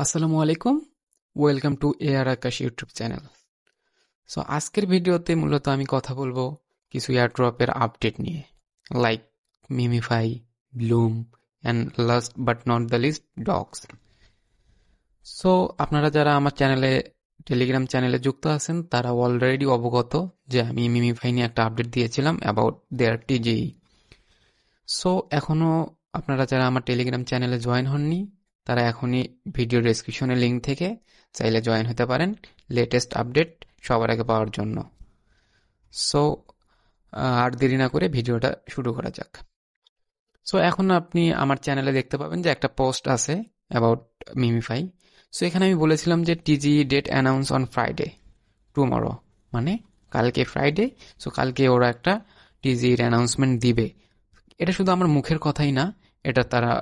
আসসালামু আলাইকুম। Welcome to AR Akash YouTube channel. So আজকের ভিডিওতে মূলত আমি কথা বলবো কিছু এয়ারড্রপের আপডেট নিয়ে, like Memefi, Bloom and last but not the least Dogs. So আপনারা যারা আমার টেলিগ্রাম চ্যানেলে যুক্ত আছেন তারা অলরেডি অবগত যে আমি মিমিফাই নিয়ে একটা আপডেট দিয়েছিলাম অ্যাবাউট দেয়ার টিজিই। সো এখনও আপনারা যারা আমার টেলিগ্রাম চ্যানেলে জয়েন হননি তারা এখনই ভিডিও ডেসক্রিপশনের লিঙ্ক থেকে চাইলে জয়েন হতে পারেন লেটেস্ট আপডেট সবার আগে পাওয়ার জন্য। সো আর দেরি না করে ভিডিওটা শুরু করা যাক। সো এখন আপনি আমার চ্যানেলে দেখতে পাবেন যে একটা পোস্ট আছে অ্যাবাউট মিমিফাই। সো এখানে আমি বলেছিলাম যে TG date announce on Friday tomorrow, মানে কালকে ফ্রাইডে। সো কালকে ওরা একটা টিজির অ্যানাউন্সমেন্ট দিবে। এটা শুধু আমার মুখের কথাই না, এটা তারা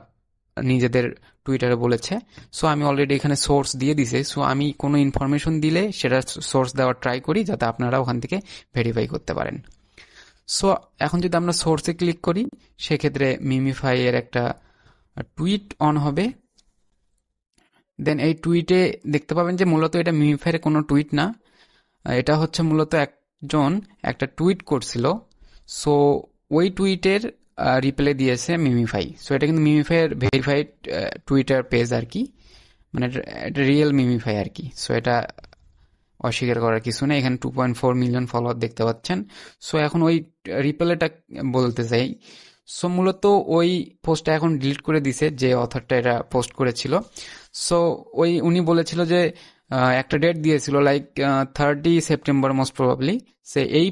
নিজেদের টুইটারে বলেছে। সো আমি অলরেডি এখানে সোর্স দিয়ে দিছি। সো আমি কোনো ইনফরমেশন দিলে সেটা সোর্স দেওয়ার ট্রাই করি যাতে আপনারা ওখান থেকে ভেরিফাই করতে পারেন। সো এখন যদি আমরা সোর্সে ক্লিক করি সেক্ষেত্রে মিমিফাই এর একটা টুইট অন হবে। দেন এই টুইটে দেখতে পাবেন যে মূলত এটা মিমিফাইয়ের কোনো টুইট না, এটা হচ্ছে মূলত একজন একটা টুইট করছিল। সো ওই টুইটের রিপ্লাই দিয়েছে মিমিফাই। সো এটা কিন্তু মিমিফাইয়ের ভেরিফাইড টুইটার পেজ আর কি, মানে এটা রিয়েল মিমিফাই আর কি। সো এটা অস্বীকার করার কিছু নেই। এখানে 2.4 মিলিয়ন ফলোয়ার দেখতে পাচ্ছেন। সো এখন ওই রিপ্লাইটা বলতে চাই। সো মূলত ওই পোস্টটা এখন ডিলিট করে দিছে যে অথরটা এটা পোস্ট করেছিল। সো উনি বলেছিল যে একটা ডেট দিয়েছিল লাইক 30 সেপ্টেম্বর মোস্ট প্রবাবলি। সে এই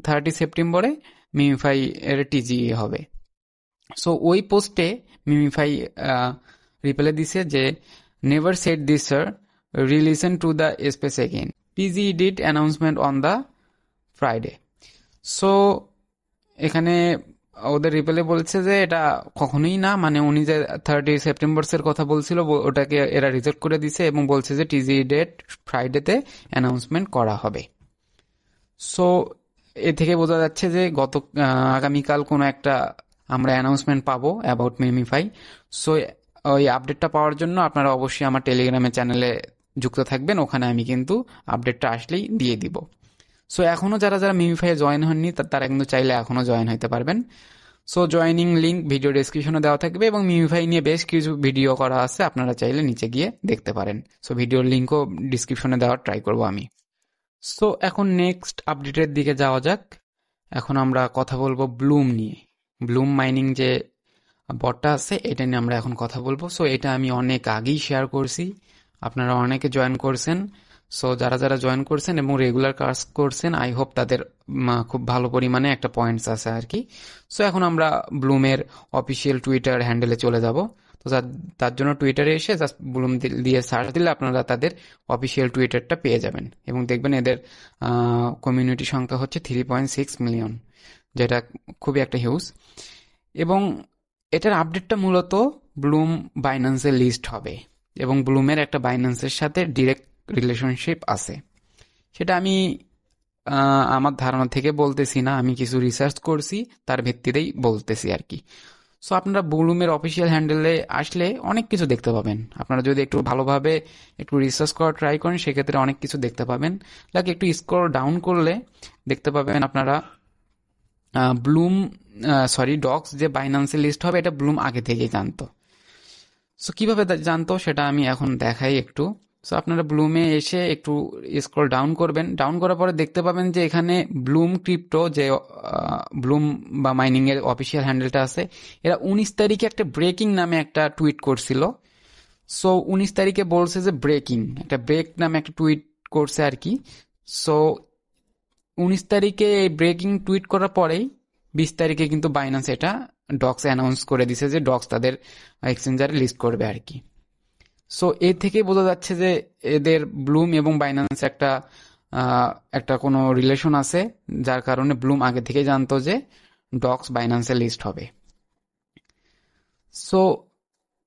30 সেপ্টেম্বরে মিমিফাই এর টিজি হবে। সো ওই পোস্টে মিমিফাই রিপ্লাই দিছে যে never said this sir, relisten to the space again, TG did announcement on the Friday. So এখানে ওদের রিপ্লাই বলছে যে এটা কখনোই না, মানে উনি যে 30 সেপ্টেম্বরের কথা বলছিল ওটাকে এরা রিজেক্ট করে দিছে এবং বলছে যে টিজি ডেট ফ্রাইডেতে অ্যানাউন্সমেন্ট করা হবে। সো এ থেকে বোঝা যাচ্ছে যে আগামীকাল কোনো একটা আমরা অ্যানাউন্সমেন্ট পাবো অ্যাবাউট মিমিফাই। সো ওই আপডেটটা পাওয়ার জন্য আপনারা অবশ্যই আমার টেলিগ্রামে চ্যানেলে যুক্ত থাকবেন, ওখানে আমি কিন্তু আপডেটটা আসলেই দিয়ে দিব। সো এখনও যারা যারা মিমিফাইয়ে জয়েন হননি তারা কিন্তু চাইলে এখনও জয়েন হতে পারবেন। সো জয়েনিং লিঙ্ক ভিডিও ডেসক্রিপশনে দেওয়া থাকবে এবং মিমিফাই নিয়ে বেশ কিছু ভিডিও করা আছে, আপনারা চাইলে নিচে গিয়ে দেখতে পারেন। সো ভিডিওর লিঙ্কও ডিসক্রিপশনে দেওয়ার ট্রাই করবো আমি। সো এখন নেক্সট আপডেটের দিকে যাওয়া যাক। এখন আমরা কথা বলবো ব্লুম নিয়ে। ব্লুম মাইনিং যে বটটা আছে এটা নিয়ে আমরা এখন কথা বলবো। সো এটা আমি অনেক আগেই শেয়ার করছি, আপনারা অনেকে জয়েন করছেন। সো যারা যারা জয়েন করছেন এবং রেগুলার কাজ করছেন আই হোপ তাদের খুব ভালো পরিমাণে একটা পয়েন্টস আছে আর কি। সো এখন আমরা ব্লুমের অফিসিয়াল টুইটার হ্যান্ডেলে চলে যাব। তো তার জন্য টুইটারে এসে জাস্ট ব্লুম দিয়ে সার্চ দিলে আপনারা তাদের অফিসিয়াল টুইটারটা পেয়ে যাবেন এবং দেখবেন এদের কমিউনিটি সংখ্যা হচ্ছে 3.6 মিলিয়ন, যেটা খুবই একটা হিউজ। এবং এটার আপডেটটা মূলত ব্লুম বাইন্যান্সের লিস্ট হবে এবং ব্লুমের একটা বাইন্যান্সের সাথে ডিরেক্ট রিলেশনশিপ আছে। সেটা আমি আমার ধারণা থেকে বলতেছি না, আমি কিছু রিসার্চ করছি তার ভিত্তিতেই বলতেছি আর কি। সো আপনারা ব্লুমের অফিসিয়াল হ্যান্ডেলে আসলে অনেক কিছু দেখতে পাবেন। আপনারা যদি একটু ভালোভাবে একটু রিসার্চ করার ট্রাই করেন সেক্ষেত্রে অনেক কিছু দেখতে পাবেন। লাইক একটু স্ক্রল ডাউন করলে দেখতে পাবেন আপনারা ব্লুম ডক্স যে বাইন্যান্সে লিস্ট হবে এটা ব্লুম আগে থেকেই জানতো। সো কিভাবে জানতো সেটা আমি এখন দেখাই একটু। সো আপনারা ব্লুমে এসে একটু স্ক্রল ডাউন করবেন, ডাউন করার পরে দেখতে পাবেন যে এখানে ব্লুম ক্রিপ্টো যে ব্লুম বা মাইনিং এর অফিসিয়াল হ্যান্ডেলটা আছে, এরা 19 তারিখে একটা ব্রেকিং নামে একটা টুইট করছিল। সো 19 তারিখে বলছে যে ব্রেকিং, একটা ব্রেক নামে একটা টুইট করছে আর কি। সো 19 তারিখে এই ব্রেকিং টুইট করার পরেই 20 তারিখে কিন্তু বাইন্যান্স এটা ডক্স অ্যানাউন্স করে দিছে যে ডক্স তাদের এক্সচেঞ্জারে লিস্ট করবে আর কি। সো এ থেকে বোঝা যাচ্ছে যে এদের ব্লুম এবং বাইন্যান্স একটা কোনো রিলেশন আছে, যার কারণে ব্লুম আগে থেকে জানতো যে ডক্স বাইন্যান্সে লিস্ট হবে। সো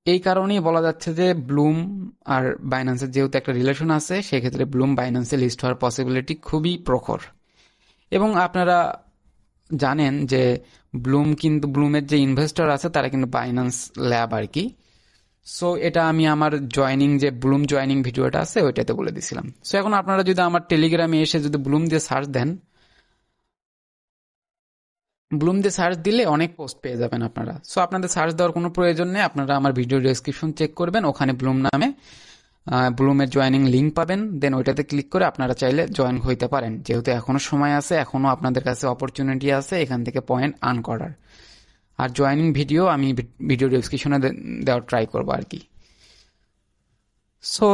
এই কারণেই বলা যাচ্ছে যে ব্লুম আর বাইন্যান্সের যেহেতু একটা রিলেশন আছে সেক্ষেত্রে ব্লুম বাইন্যান্সে লিস্ট হওয়ার পসিবিলিটি খুবই প্রখর। এবং আপনারা জানেন যে ব্লুমের যে ইনভেস্টর আছে তারা কিন্তু বাইন্যান্স ল্যাব আর কি। সো এটা আমি আমার জয়নিং যে ব্লুম জয়নিং ভিডিওটা আছে ওইটাতে বলে দিছিলাম। সো এখন আপনারা যদি আমার টেলিগ্রামে এসে যদি ব্লুম দিয়ে সার্চ দেন, ব্লুম দিয়ে সার্চ দিলে অনেক পোস্ট পেয়ে যাবেন আপনারা। সো আপনাদের সার্চ দেওয়ার কোনো প্রয়োজন নেই, আপনারা আমার ভিডিও ডেসক্রিপশন চেক করবেন, ওখানে ব্লুম নামে ব্লুমের জয়েনিং লিঙ্ক পাবেন, দেন ওইটাতে ক্লিক করে আপনারা চাইলে জয়েন হইতে পারেন, যেহেতু এখনো সময় আছে, এখনো আপনাদের কাছে অপরচুনিটি আছে এখান থেকে পয়েন্ট আর্ন করার। আর জয়েনিং ভিডিও আমি ভিডিও ডেসক্রিপশনে দেওয়ার ট্রাই করবো আর কি। সো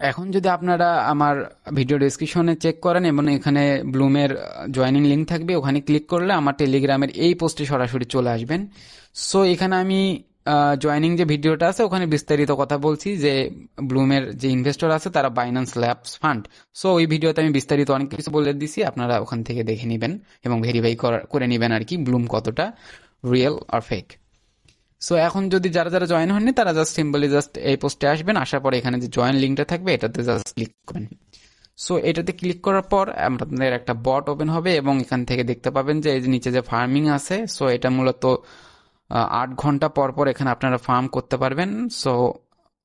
এখন যদি আপনারা আমার ভিডিও ডেসক্রিপশনে চেক করেন এবং এখানে ব্লুমের জয়েনিং লিঙ্ক থাকবে, ওখানে ক্লিক করলে আমার টেলিগ্রামের এই পোস্টে সরাসরি চলে আসবেন। সো এখানে আমি জয়েনিং যে ভিডিওটা আছে ওখানে বিস্তারিত কথা বলছি যে ব্লুমের যে ইনভেস্টর আছে তারা বাইন্যান্স ল্যাবস ফান্ড। সো ওই ভিডিওতে আমি বিস্তারিত অনেক কিছু বলে দিছি, আপনারা ওখান থেকে দেখে নেবেন এবং ভেরিফাই করে নেবেন আর কি ব্লুম কতটা রিয়েল আর ফেক। সো এখন যদি যারা যারা জয়েন হননি তারা জাস্ট সিম্পলি জাস্ট এই পোস্টে আসবেন, আসার পরে এখানে যে জয়েন লিঙ্কটা থাকবে এটাতে জাস্ট ক্লিক করবেন। সো এটাতে ক্লিক করার পর আপনাদের একটা বট ওপেন হবে এবং এখান থেকে দেখতে পাবেন যে এই যে নিচে যে ফার্মিং আছে, সো এটা মূলত 8 ঘন্টা পর পর এখানে আপনারা ফার্ম করতে পারবেন। সো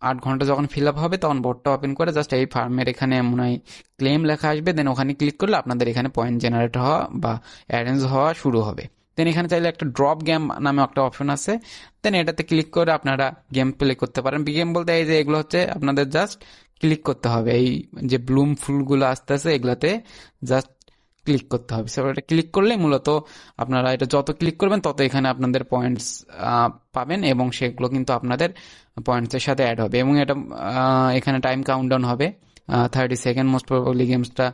8 ঘন্টা যখন ফিল আপ হবে তখন বোর্ডটা ওপেন করে জাস্ট এই ফার্মের এখানে মনে হয় ক্লেম লেখা আসবে, দেন ওখানে ক্লিক করলে আপনাদের এখানে পয়েন্ট জেনারেট হওয়া বা অ্যারেঞ্জ হওয়া শুরু হবে। দেন এখানে চাইলে একটা ড্রপ গেম নামে একটা অপশন আছে, দেন এটাতে ক্লিক করে আপনারা গেম প্লে করতে পারেন। গেম বলতে এই যে এগুলো হচ্ছে আপনাদের জাস্ট ক্লিক করতে হবে, এই যে ব্লুম ফুলগুলো আসতে আছে এগুলাতে জাস্ট ক্লিক করতে হবে। সো এটা ক্লিক করলে মূলত আপনারা এটা যত ক্লিক করবেন তত এখানে আপনাদের পয়েন্টস পাবেন এবং সেগুলো কিন্তু আপনাদের পয়েন্টসের সাথে অ্যাড হবে এবং এটা এখানে টাইম কাউন্টডাউন হবে 30 সেকেন্ড মোস্ট প্রবাবলি গেমসটা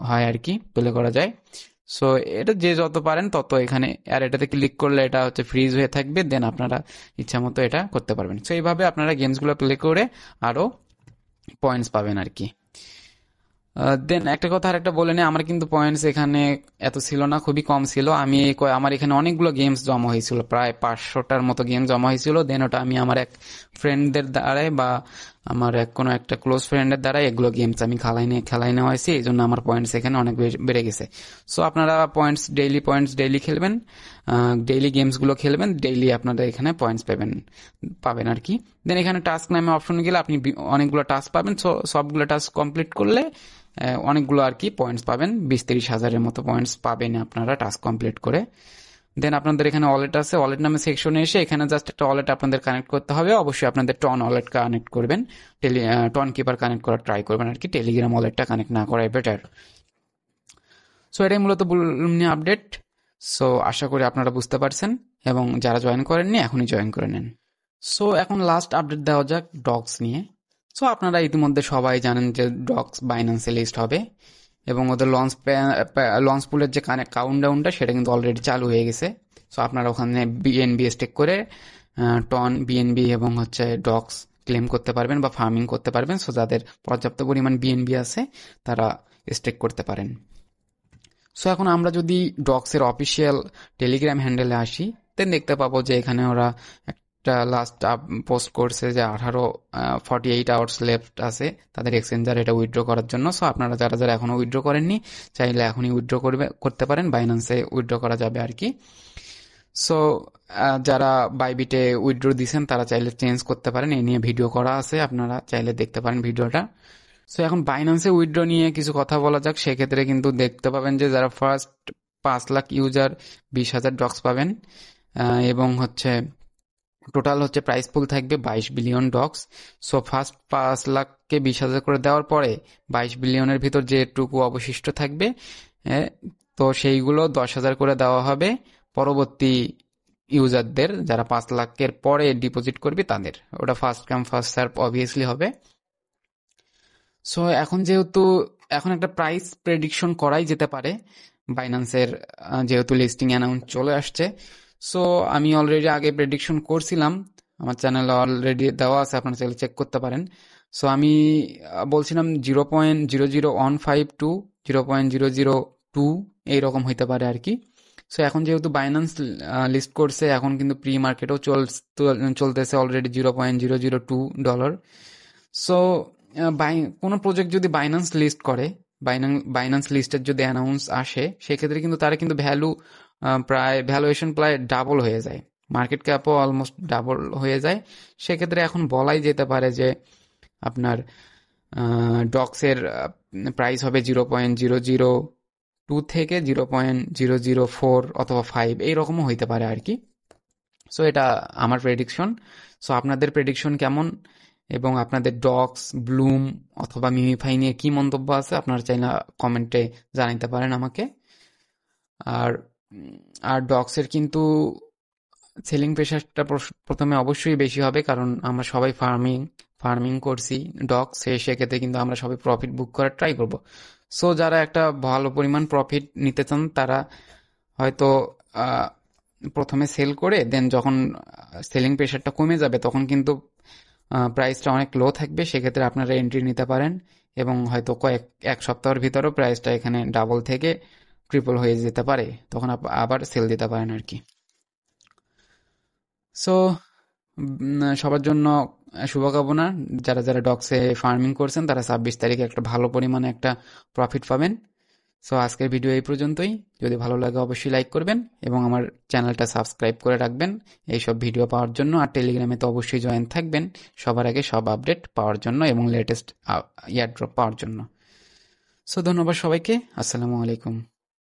হয় আর কি, প্লে করা যায়। সো এটা যে যত পারেন তত এখানে, আর এটাতে ক্লিক করলে এটা হচ্ছে ফ্রিজ হয়ে থাকবে, দেন আপনারা ইচ্ছা মতো এটা করতে পারবেন। সো এইভাবে আপনারা গেমসগুলো প্লে করে আরো পয়েন্টস পাবেন আর কি। দেন একটা কথা আর একটা বলে নেই, আমার কিন্তু পয়েন্টস এখানে এত ছিল না, খুবই কম ছিল। আমি আমার এখানে অনেকগুলো গেমস জমা হয়েছিল, প্রায় 500টার মতো গেম জমা হয়েছিল। দেন ওটা আমি আমার এক ফ্রেন্ডদের দ্বারাই বা আমার কোনো একটা ক্লোজ ফ্রেন্ডের দ্বারাই এগুলো গেমস আমি খেলাই নেওয়া হয়েছে, এই জন্য আমার পয়েন্টস এখানে অনেক বেড়ে গেছে। সো আপনারা পয়েন্টস ডেইলি খেলবেন, ডেইলি গেমসগুলো খেলবেন, ডেইলি আপনারা এখানে পয়েন্টস পাবেন আর কি। দেন এখানে টাস্ক নামে অপশন গেলে আপনি অনেকগুলো টাস্ক পাবেন, সবগুলো টাস্ক কমপ্লিট করলে অনেকগুলো আর কি পয়েন্টস পাবেন, 20-30 হাজারের মতো পয়েন্টস পাবেন আপনারা টাস্ক কমপ্লিট করে। দেন আপনাদের এখানে ওয়ালেট আছে, ওয়ালেট নামে সেকশনে এসে এখানে জাস্ট একটা ওয়ালেট আপনাদের কানেক্ট করতে হবে। অবশ্যই আপনাদের টন ওয়ালেট কানেক্ট করবেন, টন কিপার কানেক্ট করার ট্রাই করবেন আর কি, টেলিগ্রাম ওয়ালেটটা কানেক্ট না করাই বেটার। সো এটাই মূলত ব্লুম নিয়ে আপডেট। সো আশা করি আপনারা বুঝতে পারছেন এবং যারা জয়েন করেননি এখনই জয়েন করে নেন। সো এখন লাস্ট আপডেট দেওয়া যাক ডক্স নিয়ে। সো আপনারা ইতিমধ্যে সবাই জানেন যে ডক্স বাইন্যান্সে লিস্ট হবে এবং ওদের লঞ্চ পুলের যে কাউন্টডাউনটা সেটা কিন্তু অলরেডি চালু হয়ে গেছে। সো আপনারা ওখানে বিএনবি স্টেক করে টন বিএনবি এবং হচ্ছে ডক্স ক্লেম করতে পারবেন বা ফার্মিং করতে পারবেন। সো যাদের পর্যাপ্ত পরিমাণ বিএনবি আছে তারা স্টেক করতে পারেন। সো এখন আমরা যদি ডক্সের অফিসিয়াল টেলিগ্রাম হ্যান্ডেলে আসি, দেন দেখতে পাবো যে এখানে ওরা একটা লাস্ট পোস্ট করছে যে 48 আওয়ার্স লেফট আছে তাদের এক্সচেঞ্জার এটা উইথড্র করার জন্য। সো আপনারা যারা যারা এখনো উইথড্র করেননি চাইলে এখনই উইথড্র করতে পারেন, বাইন্যান্সে উইথড্র করা যাবে আর কি। সো যারা বাইবিটে উইথড্র দিয়েছেন তারা চাইলে চেঞ্জ করতে পারেন, এই নিয়ে ভিডিও করা আছে, আপনারা চাইলে দেখতে পারেন ভিডিওটা। সো এখন বাইন্যান্সে উইথড্র নিয়ে কিছু কথা বলা যাক। সেক্ষেত্রে কিন্তু দেখতে পাবেন যে যারা ফার্স্ট 5 লাখ ইউজার 20,000 ডক্স পাবেন এবং হচ্ছে টোটাল হচ্ছে প্রাইস পুল থাকবে 22 বিলিয়ন ডক্স। সো ফার্স্ট 5 লাখকে 20,000 করে দেওয়ার পরে 22 বিলিয়নের ভিতর যেটুকু অবশিষ্ট থাকবে তো সেইগুলো 10,000 করে দেওয়া হবে পরবর্তী ইউজারদের, যারা 5 লাখের পরে ডিপোজিট করবে তাদের। ওটা first come first serve obviously হবে। সো এখন যেহেতু এখন একটা প্রাইস প্রেডিকশন করাই যেতে পারে বাইন্যান্সের, যেহেতু লিস্টিং অ্যানাউন্স চলে আসছে। সো আমি অলরেডি আগে প্রেডিকশন করছিলাম, আমার চ্যানেলে অলরেডি দেওয়া আছে, আপনারা চাইলে চেক করতে পারেন। সো আমি বলছিলাম 0.00152 0.002 এইরকম হইতে পারে আর কি। সো এখন যেহেতু বাইন্যান্স লিস্ট করছে, এখন কিন্তু প্রি মার্কেটেও চলতেছে অলরেডি $0.002। সো কোনো প্রজেক্ট যদি বাইন্যান্স লিস্ট করে, বাইন্যান্স লিস্টের যদি অ্যানাউন্স আসে, সেক্ষেত্রে কিন্তু তারা কিন্তু ভ্যালুয়েশন প্রায় ডাবল হয়ে যায়, মার্কেট ক্যাপও অলমোস্ট ডাবল হয়ে যায়। সেক্ষেত্রে এখন বলাই যেতে পারে যে আপনার ডক্সের প্রাইস হবে 0.002 থেকে 0.004 অথবা 5 এইরকমও হইতে পারে আর কি। সো এটা আমার প্রেডিকশন। সো আপনাদের প্রেডিকশন কেমন এবং আপনাদের ডক্স, ব্লুম অথবা মিমিফাই নিয়ে কি মন্তব্য আছে আপনারা চাইলে কমেন্টে জানাতে পারেন আমাকে। আর আর ডক্সের কিন্তু সেলিং প্রেশারটা প্রথমে অবশ্যই বেশি হবে, কারণ আমরা সবাই ফার্মিং করছি ডক্স, সেক্ষেত্রে কিন্তু আমরা সবাই প্রফিট বুক করার ট্রাই করব। সো যারা একটা ভালো পরিমাণ প্রফিট নিতে চান তারা হয়তো প্রথমে সেল করে দেন যখন সেলিং প্রেশারটা কমে যাবে তখন কিন্তু প্রাইসটা অনেক লো থাকবে, সেক্ষেত্রে আপনারা এন্ট্রি নিতে পারেন এবং হয়তো এক সপ্তাহের ভিতরেও প্রাইসটা এখানে ডাবল থেকে ট্রিপল হয়ে যেতে পারে, তখন আবার সেল দিতে পারেন আর কি। সো সবার জন্য শুভকামনা। যারা যারা ডক্সে ফার্মিং করছেন তারা 26 তারিখে একটা ভালো পরিমাণে একটা প্রফিট পাবেন। সো আজকের ভিডিও এই পর্যন্তই। যদি ভালো লাগে অবশ্যই লাইক করবেন এবং আমার চ্যানেলটা সাবস্ক্রাইব করে রাখবেন এইসব ভিডিও পাওয়ার জন্য। আর টেলিগ্রামে তো অবশ্যই জয়েন থাকবেন সবার আগে সব আপডেট পাওয়ার জন্য এবং লেটেস্ট ইয়ারড্রপ পাওয়ার জন্য। সো ধন্যবাদ সবাইকে। আসসালামু আলাইকুম।